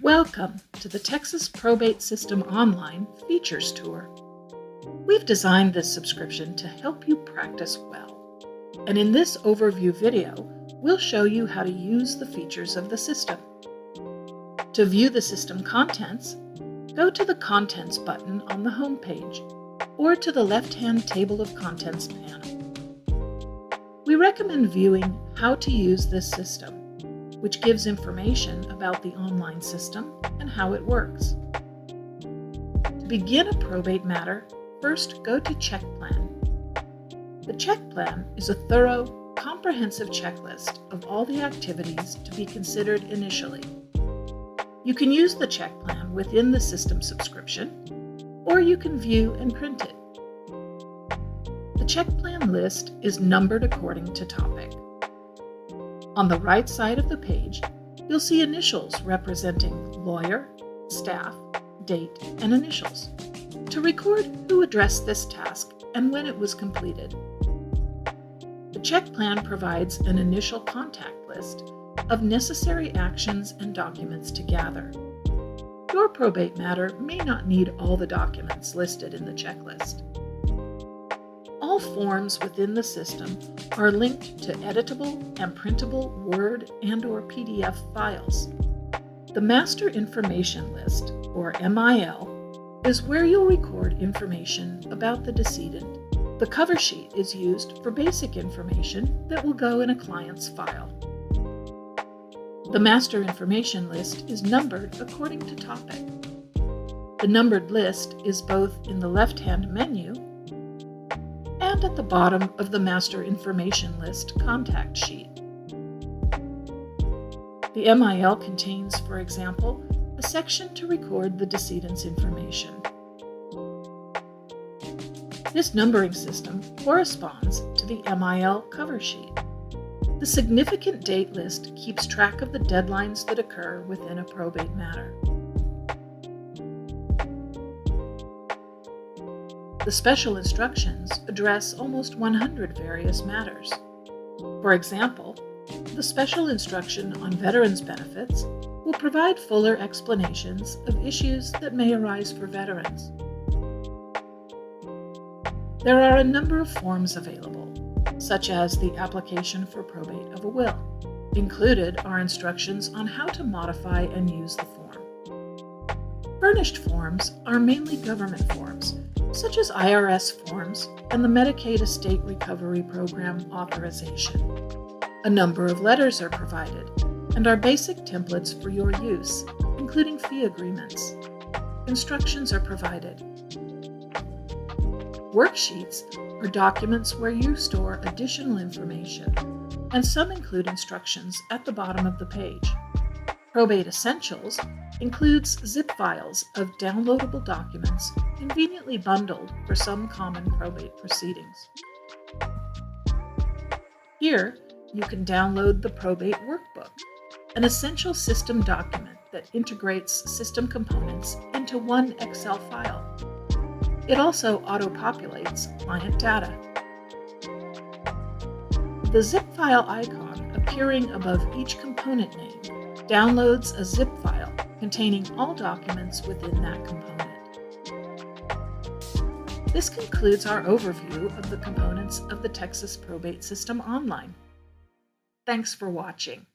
Welcome to the Texas Probate System Online Features Tour. We've designed this subscription to help you practice well. And in this overview video, we'll show you how to use the features of the system. To view the system contents, go to the Contents button on the home page or to the left-hand Table of Contents panel. We recommend viewing How to Use this system, which gives information about the online system and how it works. To begin a probate matter, first go to checkplan. The checkplan is a thorough, comprehensive checklist of all the activities to be considered initially. You can use the checkplan within the system subscription, or you can view and print it. The checkplan list is numbered according to topic. On the right side of the page, you'll see initials representing lawyer, staff, date, and initials to record who addressed this task and when it was completed. The checkplan provides an initial contact list of necessary actions and documents to gather. Your probate matter may not need all the documents listed in the checklist. All forms within the system are linked to editable and printable Word and/or PDF files. The Master Information List, or MIL, is where you'll record information about the decedent. The cover sheet is used for basic information that will go in a client's file. The Master Information List is numbered according to topic. The numbered list is both in the left-hand menu and at the bottom of the Master Information List contact sheet. The MIL contains, for example, a section to record the decedent's information. This numbering system corresponds to the MIL cover sheet. The significant date list keeps track of the deadlines that occur within a probate matter. The special instructions address almost 100 various matters. For example, the special instruction on veterans benefits will provide fuller explanations of issues that may arise for veterans. There are a number of forms available, such as the application for probate of a will. Included are instructions on how to modify and use the form. Furnished forms are mainly government forms, such as IRS forms and the Medicaid Estate Recovery Program authorization. A number of letters are provided and are basic templates for your use, including fee agreements. Instructions are provided. Worksheets are documents where you store additional information, and some include instructions at the bottom of the page. Probate Essentials includes zip files of downloadable documents conveniently bundled for some common probate proceedings. Here, you can download the Probate Workbook, an essential system document that integrates system components into one Excel file. It also auto-populates client data. The zip file icon appearing above each component name downloads a zip file containing all documents within that component. This concludes our overview of the components of the Texas Probate System Online. Thanks for watching.